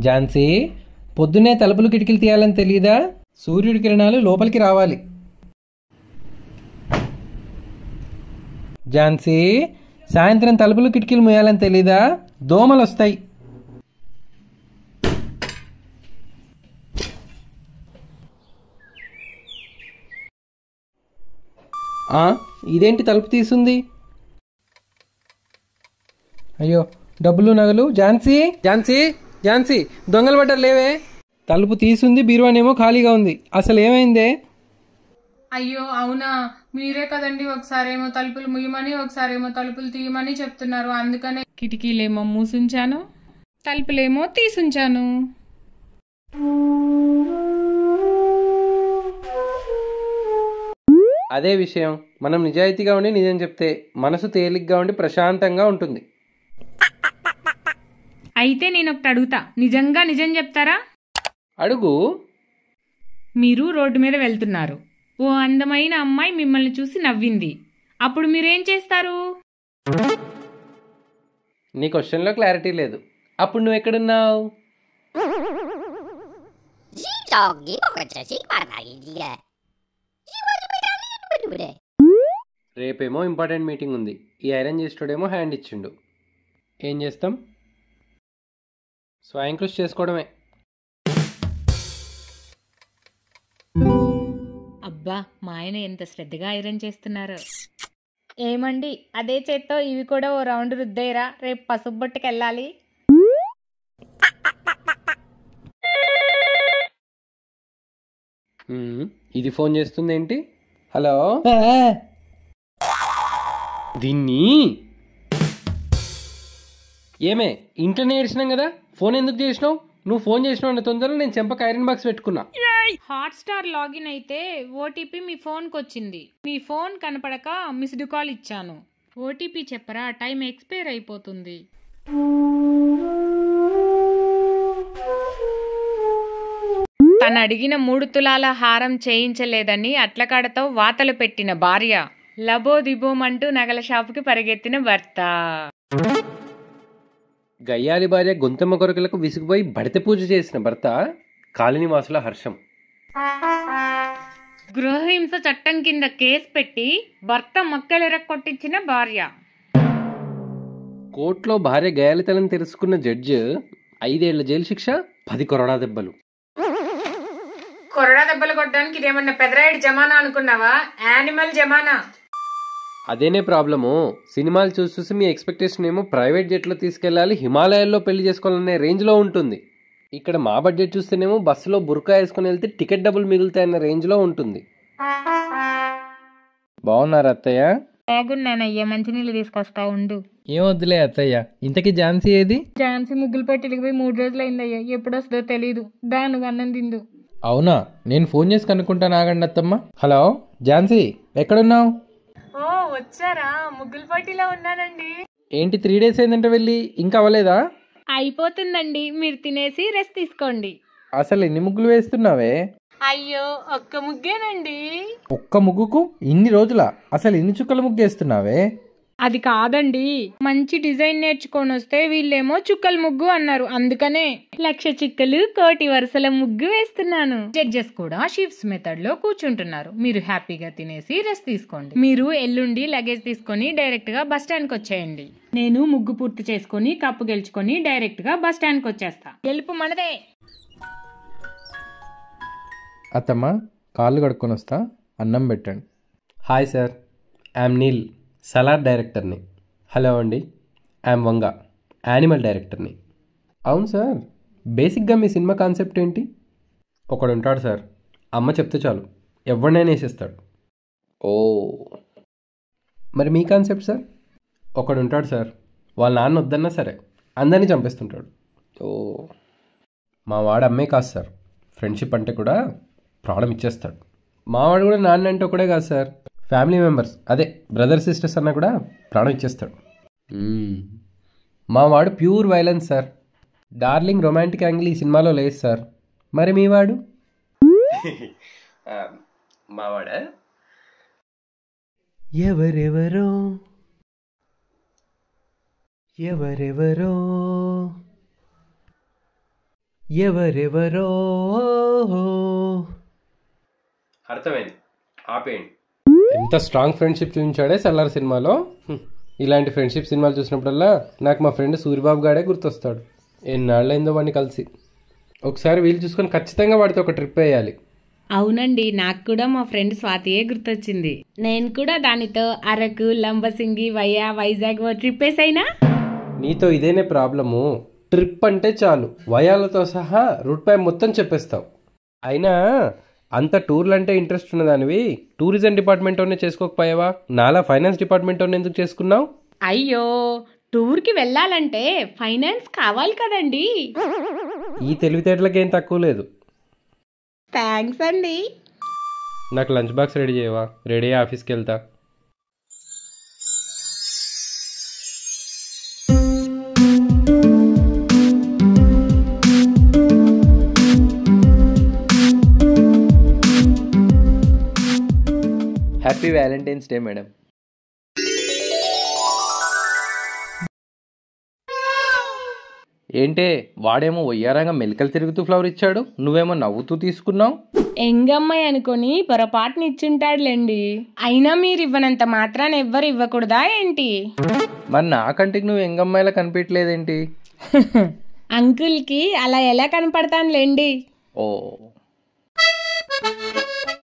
ఝాన్సీ, పొద్దున్నే తలుపులు కిటికీలు తీయాలని తెలీదా? సూర్యుడి కిరణాలు లోపలికి రావాలి. ఝాన్సీ, సాయంత్రం తలుపులు కిటికీలు మూయాలని తెలీదా? దోమలు వస్తాయి. ఇదేంటి తలుపు తీసుంది? అయ్యో, డబ్బులు నగలు. ఝాన్సీ, ఝాన్సీ, ఝాన్సీ, దొంగలు పడ్డారు లేవే. తలుపు తీసుంది, బీరువానేమో ఖాళీగా ఉంది. అసలు ఏమైందే? అయ్యో అవునా, మీరే కదండి ఒకసారేమో తలుపులు ముయ్యమని ఒకసారేమో తలుపులు తీయమని చెప్తున్నారు. అందుకనే కిటికీలేమో మూసుంచాను, తలుపులేమో తీసుంచాను. అదే విషయం. మనం నిజాయితీగా ఉండి నిజం చెప్తే మనసు తేలిగ్గా ఉండి ప్రశాంతంగా ఉంటుంది. అయితే నేను ఒకటి అడుగుతా, నిజంగా నిజం చెప్తారా? అడుగు. మీరు రోడ్డు మీద వెళ్తున్నారు, ఓ అందమైన అమ్మాయి మిమ్మల్ని చూసి నవ్వింది. అప్పుడు మీరేం చేస్తారు? నీ క్వశ్చన్లో క్లారిటీ లేదు. అప్పుడు నువ్వు ఎక్కడున్నావు? రేపేమో ఇంపార్టెంట్ మీటింగ్ ఉంది. ఈ ఐరన్ చేసేటోడేమో హ్యాండ్ ఇచ్చిండు. ఏం చేస్తాం? స్వయం కృషి చేసుకోవడమే. అబ్బా, మా ఆయన ఎంత శ్రద్ధగా ఐరన్ చేస్తున్నారు. ఏమండి, అదే చేత్తో ఇవి కూడా ఓ రౌండ్ రుద్దేరా, రేపు పసుపు బొట్టుకు వెళ్ళాలి. ఇది ఫోన్ చేస్తుంది ఏంటి? హలో, దీన్ని ఏమే ఇంట్లోనే ఏడ్చినాం కదా, ఫోన్ ఎందుకు చేసినావు? నువ్వు ఫోన్ చేసినావు అన్న తొందరలో నేను చెంపక ఐరన్ బాక్స్ పెట్టుకున్నా. హాట్స్టార్ లాగిన్ అయితే ఓటీపీ మీ ఫోన్కి వచ్చింది. మీ ఫోన్ కనపడక మిస్డ్ కాల్ ఇచ్చాను. ఓటీపీ చెప్పరా, టైం ఎక్స్పైర్ అయిపోతుంది. తను అడిగిన 3 తులాల హారం చేయించలేదని అట్లకాడతో వాతలు పెట్టిన భార్య, లబోదిబోమంటూ నగల షాపుకి పరిగెత్తిన భర్త. గయ్యాలి భార్య గొంతమ్మ కొరకలకు విసిగిపోయి బడిత పూజ చేసిన భర్త, కాలనీవాసుల హర్షం. గృహహింస చట్టం కింద కేసు పెట్టి భర్త మక్కలెరక్కొట్టించిన భార్య. కోర్టులో భార్య గయాలితలను తెలుసుకున్న జడ్జి 5 ఏళ్ల జైలు శిక్ష, 10 కొరడా దెబ్బలు. కొరడా దెబ్బలు కొట్టడానికి ఇదేమన్నా పెదరాయుడు జమానా అనుకున్నావా? యానిమల్ జమానా. అదేనే ప్రాబ్లము. సినిమాలు చూసి మీ ఎక్స్పెక్టేషన్ ఏమో ప్రైవేట్ జెట్లో తీసుకెళ్ళాలి, హిమాలయాల్లో పెళ్లి చేసుకోవాలనే రేంజ్లో ఉంటుంది. ఇక్కడ మా బడ్జెట్ చూస్తేనేమో బస్సులో బుర్కా వేసుకుని వెళ్తే టికెట్ డబ్బులు మిగులుతాయన్న రేంజ్లో ఉంటుంది. బాగున్నారు అత్తయ్య? బాగున్నానయ్యా, మంచినీళ్ళు తీసుకొస్తా ఉండు. ఏమొద్దులే అత్తయ్య. ఇంతకీ ఝాన్సీ ఏది? ఝాన్సీ ముగ్గులు పెట్టిలికి పోయి 3 రోజులు అయిందయ్యా, ఎప్పుడు వస్తుందో తెలీదు. దా నువ్వు అన్నం తిందు. అవునా, నేను ఫోన్ చేసి కనుక్కుంటాను, ఆగండి అత్తమ్మ. హలో ఝాన్సీ, ఎక్కడున్నావు? ఓ వచ్చారా, ముగ్గులు పోటీలో ఉన్నానండి. ఏంటి 3 డేస్ అయిందంటే వెళ్ళి ఇంకా అవ్వలేదా? అయిపోతుందండి, మీరు తినేసి రెస్ట్ తీసుకోండి. అసలు ఎన్ని ముగ్గులు వేస్తున్నావే? అయ్యో, ఒక్క ముగ్గేనండి. ఒక్క ముగ్గుకు ఇన్ని రోజులా? అసలు ఎన్ని చుక్కల ముగ్గు వేస్తున్నావే? అది కాదండి, మంచి డిజైన్ నేర్చుకొని వస్తే వీళ్ళేమో చుక్కల ముగ్గు అన్నారు. అందుకనే 1,00,000 చుక్కలు 1,00,00,000 వరుసల ముగ్గు వేస్తున్నాను. జడ్జెస్ కూడా షిఫ్ట్స్ మెథడ్ లో కూర్చుంటున్నారు. మీరు హ్యాపీగా తినేసి రెస్ట్ తీసుకోండి. మీరు ఎల్లుండి లగేజ్ తీసుకొని డైరెక్ట్ గా బస్ స్టాండ్ కి వచ్చేయండి. నేను ముగ్గు పూర్తి చేసుకొని కప్పు గెలుచుకొని డైరెక్ట్ గా బస్ స్టాండ్ కి వచ్చేస్తా. గెలుపు మనదే. అత్తమ్మ, కాళ్ళు కడుక్కొని వస్తా, అన్నం పెట్టండి. Hi sir, I'm Neel, Salaar డైరెక్టర్ని. హలో అండి, ఐఎమ్ వంగ, యానిమల్ డైరెక్టర్ని. అవును సార్, బేసిక్గా మీ సినిమా కాన్సెప్ట్ ఏంటి? ఒకడు ఉంటాడు సార్, అమ్మ చెప్తే చాలు ఎవరినైనా వేసేస్తాడు. ఓ, మరి మీ కాన్సెప్ట్ సార్? ఒకడు ఉంటాడు సార్, వాళ్ళ నాన్న వద్దన్నా సరే అందరినీ చంపేస్తుంటాడు. ఓ, మా వాడు అమ్మే కాదు సార్, ఫ్రెండ్షిప్ అంటే కూడా ప్రాబ్లం ఇచ్చేస్తాడు. మావాడు కూడా నాన్న అంటే ఒకడే కాదు సార్, ఫ్యామిలీ మెంబర్స్, అదే బ్రదర్ సిస్టర్స్ అన్నా కూడా ప్రాణం ఇచ్చేస్తాడు. మా వాడు pure violence sir, darling romantic angle ఈ సినిమాలో లేదు సార్. మరి మీ వాడు? మావాడా ఎవరెవరో ఎవరెవరో ఎవరెవరో అర్థమైంది, ఆపేయండి. ఎంత స్ట్రాంగ్ ఫ్రెండ్షిప్ చూపించాడే సల్లార్ సినిమాలో. ఇలాంటి ఫ్రెండ్షిప్ సినిమాలు చూసినప్పుడల్లా నాకు మా ఫ్రెండ్ సూరిబాబు గాడే గుర్తొస్తాడు. ఎన్నాళ్ళైందో వాడిని కలిసి. ఒకసారి వీలు చూసుకొని ఖచ్చితంగా వాడితో ఒక ట్రిప్ వేయాలి. అవునండి, నాకు కూడా మా ఫ్రెండ్ స్వాతియే గుర్తొచ్చింది. నేను కూడా దానితో అరకు, లంబసింగి, వైజాగ్ ట్రిప్ వేసైనా. నీతో ఇదేనే ప్రాబ్లము. ట్రిప్ అంటే చాలు వయాలతో సహా రూట్ పై మొత్తం చెప్పేస్తావు. అయినా అంత టూర్లు అంటే ఇంట్రెస్ట్ ఉన్నదానివి టూరిజం డిపార్ట్మెంట్లోనే చేసుకోకపోయావా? నాలా ఫైనాన్స్ డిపార్ట్మెంట్లోనే ఎందుకు చేసుకున్నావు? అయ్యో, టూర్కి వెళ్ళాలంటే ఫైనాన్స్ కావాలి కదండి. ఈ తెలివితేటలకేం తక్కువ లేదు. థ్యాంక్స్ అండి. నాకు లంచ్ బాక్స్ రెడీ చేయవా? రెడీ ఆఫీస్కి వెళ్తా. Happy Valentine's day madam. ఏంటే వాడేమో వయ్యారంగా మెలికలు తిరుగుతూ ఫ్లవర్ ఇచ్చాడు, నువ్వేమో నవ్వుతూ తీసుకున్నావు. ఎంగమ్మాయి అనుకొని పొరపాటుని ఇచ్చుంటాడులేండి. అయినా మీరు ఇవ్వనంత మాత్రాన్ని ఎవ్వరు ఇవ్వకూడదా ఏంటి? మరి నాకంటికి నువ్వు ఎంగమ్మాయిలా కనిపించలేదేంటి? అంకుల్కి అలా ఎలా కనపడతానులేండి. ఓ